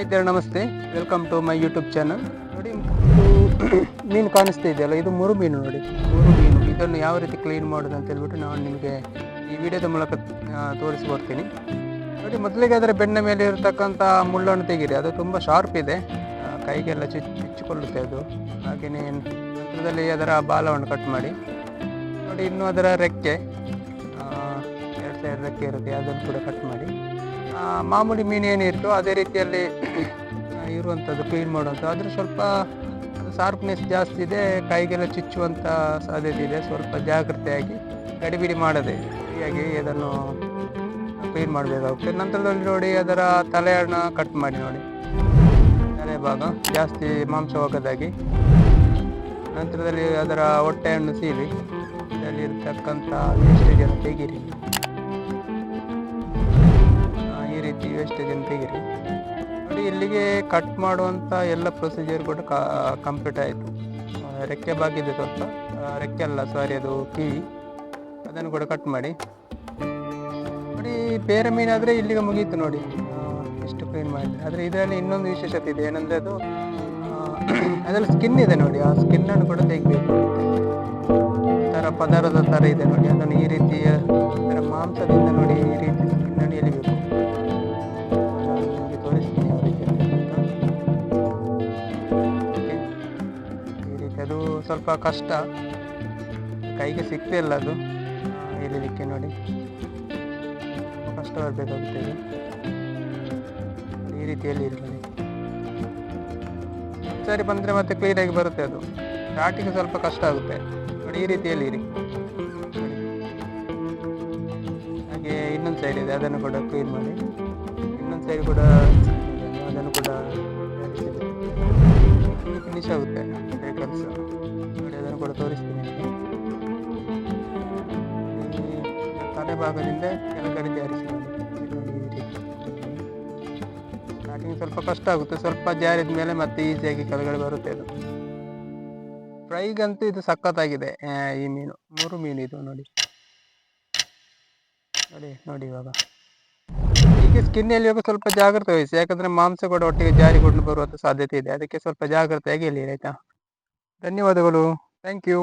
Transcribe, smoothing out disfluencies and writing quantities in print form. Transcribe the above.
ಸ್ನೇಹಿತರೆ ನಮಸ್ತೆ, welcome to my YouTube channel. ನೋಡಿ, ಇದು ಮೀನು ಕಾಣಿಸ್ತಾ ಇದೆಯಲ್ಲ, ಇದು ಮುರು ಮೀನು. ನೋಡಿ, ಮುರು ಮೀನು ಇದನ್ನು ಯಾವ ರೀತಿ ಕ್ಲೀನ್ ಮಾಡೋದು ಅಂತ ಹೇಳ್ಬಿಟ್ಟು ನಾನು ನಿಮಗೆ ಈ ವಿಡಿಯೋದ ಮೂಲಕ ತೋರಿಸಿಕೊಡ್ತೀನಿ. ನೋಡಿ, ಮೊದಲಿಗೆ ಅದರ ಬೆನ್ನ ಮೇಲೆ ಇರತಕ್ಕಂಥ ಮುಳ್ಳನ್ನು ತೆಗೀರಿ. ಅದು ತುಂಬ ಶಾರ್ಪ್ ಇದೆ, ಕೈಗೆಲ್ಲ ಚುಚ್ಚಿಕೊಳ್ಳುತ್ತೆ ಅದು. ಹಾಗೆಯೇ ನಂತರದಲ್ಲಿ ಅದರ ಬಾಲವನ್ನು ಕಟ್ ಮಾಡಿ. ನೋಡಿ, ಇನ್ನು ಅದರ ರೆಕ್ಕೆ, ಎರಡು ಸೈಡ್ ರೆಕ್ಕೆ ಇರುತ್ತೆ, ಅದನ್ನು ಕೂಡ ಕಟ್ ಮಾಡಿ. ಮಾಮೂಲಿ ಮೀನು ಏನಿರ್ತೋ ಅದೇ ರೀತಿಯಲ್ಲಿ ಇರುವಂಥದ್ದು ಕ್ಲೀನ್ ಮಾಡುವಂಥದ್ದು. ಆದರೆ ಸ್ವಲ್ಪ ಶಾರ್ಪ್ನೆಸ್ ಜಾಸ್ತಿ ಇದೆ, ಕೈಗೆಲ್ಲ ಚುಚ್ಚುವಂಥ ಸಾಧ್ಯತೆ ಇದೆ. ಸ್ವಲ್ಪ ಜಾಗ್ರತೆಯಾಗಿ ಗಡಿಬಿಡಿ ಮಾಡದೆ ಹೀಗಾಗಿ ಅದನ್ನು ಕ್ಲೀನ್ ಮಾಡಬೇಕಾಗುತ್ತೆ. ನಂತರದಲ್ಲಿ ನೋಡಿ, ಅದರ ತಲೆಯನ್ನು ಕಟ್ ಮಾಡಿ. ನೋಡಿ, ತಲೆ ಭಾಗ ಜಾಸ್ತಿ ಮಾಂಸ ಹೋಗೋದಾಗಿ. ನಂತರದಲ್ಲಿ ಅದರ ಹೊಟ್ಟೆಯನ್ನು ಸೀಳಿ ಅದರಲ್ಲಿರ್ತಕ್ಕಂಥ ವೇಸ್ಟೇಜನ್ನು ತೆಗೀರಿ. ಈ ರೀತಿ ವೇಸ್ಟೇಜನ್ನು ತೆಗೀರಿ. ನೋಡಿ, ಇಲ್ಲಿಗೆ ಕಟ್ ಮಾಡುವಂಥ ಎಲ್ಲ ಪ್ರೊಸೀಜರ್ ಕೂಡ ಕಂಪ್ಲೀಟ್ ಆಯಿತು. ರೆಕ್ಕೆ ಬಾಗಿದೆ, ಸ್ವಲ್ಪ ರೆಕ್ಕೆ ಅಲ್ಲ, ಸಾರಿ, ಅದು ಕಿವಿ, ಅದನ್ನು ಕೂಡ ಕಟ್ ಮಾಡಿ. ನೋಡಿ, ಬೇರೆ ಮೀನಾದರೆ ಇಲ್ಲಿಗೆ ಮುಗೀತು. ನೋಡಿ, ಎಷ್ಟು ಕ್ಲೀನ್ ಮಾಡಿದೆ. ಆದರೆ ಇದರಲ್ಲಿ ಇನ್ನೊಂದು ವಿಶೇಷತೆ ಇದೆ, ಏನಂದರೆ ಅದು ಅದರಲ್ಲಿ ಸ್ಕಿನ್ ಇದೆ. ನೋಡಿ, ಆ ಸ್ಕಿನ್ನನ್ನು ಕೂಡ ತೆಗಿಬೇಕು. ಥರ ಪದಾರದ ಥರ ಇದೆ. ನೋಡಿ, ಅದನ್ನು ಈ ರೀತಿಯ ಅದರ ಮಾಂಸದಿಂದ ನೋಡಿ ಈ ರೀತಿ ಸ್ಕಿನ್ನನ್ನು ಎಲಿಬೇಕು. ನಿಮಗೆ ತೋರಿಸ್ತೀನಿ ಯಾವ ರೀತಿ ಅಂತ. ಈ ರೀತಿ ಅದು ಸ್ವಲ್ಪ ಕಷ್ಟ, ಕೈಗೆ ಸಿಗ್ತಿಲ್ಲ ಅದು ಎಲಿಲಿಕ್ಕೆ. ನೋಡಿ, ಕಷ್ಟ ಬರಬೇಕಾಗುತ್ತೆ ಇದು. ಈ ರೀತಿಯಲ್ಲಿ ಇರಲಿ. ಸರಿ ಬಂದರೆ ಮತ್ತೆ ಕ್ಲೀನಾಗಿ ಬರುತ್ತೆ. ಅದು ಸ್ಟಾರ್ಟಿಂಗ್ ಸ್ವಲ್ಪ ಕಷ್ಟ ಆಗುತ್ತೆ. ನೋಡಿ, ಈ ರೀತಿಯಲ್ಲಿ ಇರಿ. ಹಾಗೆ ಇನ್ನೊಂದು ಸೈಡ್ ಇದೆ, ಅದನ್ನು ಕೂಡ ಕ್ಲೀನ್ ಮಾಡಿ. ಇನ್ನೊಂದು ಸೈಡ್ ಕೂಡ ಅದನ್ನು ಕೂಡ ಫಿನಿಶ್ ಆಗುತ್ತೆ ಕೆಲಸ. ನೋಡಿ, ಅದನ್ನು ಕೂಡ ತೋರಿಸ್ತೀನಿ. ತಲೆ ಭಾಗದಿಂದ ಕೆಳಗಡೆ ಜಾರಿಸಿ. ಸ್ಟಾರ್ಟಿಂಗ್ ಸ್ವಲ್ಪ ಕಷ್ಟ ಆಗುತ್ತೆ, ಸ್ವಲ್ಪ ಜಾರಿದ ಮೇಲೆ ಮತ್ತೆ ಈಸಿಯಾಗಿ ಕೆಳಗಡೆ ಬರುತ್ತೆ ಅದು. ಫ್ರೈಗಂತೂ ಇದು ಸಖತ್ತಾಗಿದೆ ಈ ಮೀನು, ಮುರು ಮೀನು ಇದು. ನೋಡಿ ನೋಡಿ ನೋಡಿ ಇವಾಗ ಹೀಗೆ ಸ್ಕಿನ್ ಎಲ್ಲಿಯುವಾಗ ಸ್ವಲ್ಪ ಜಾಗ್ರತೆ ವಹಿಸಿ, ಯಾಕಂದರೆ ಮಾಂಸ ಕೂಡ ಒಟ್ಟಿಗೆ ಜಾರಿಕೊಂಡು ಬರುವಂಥ ಸಾಧ್ಯತೆ ಇದೆ. ಅದಕ್ಕೆ ಸ್ವಲ್ಪ ಜಾಗ್ರತೆಯಾಗಿ ಎಲ್ಲಿ, ಆಯಿತಾ? ಧನ್ಯವಾದಗಳು, ಥ್ಯಾಂಕ್ ಯು.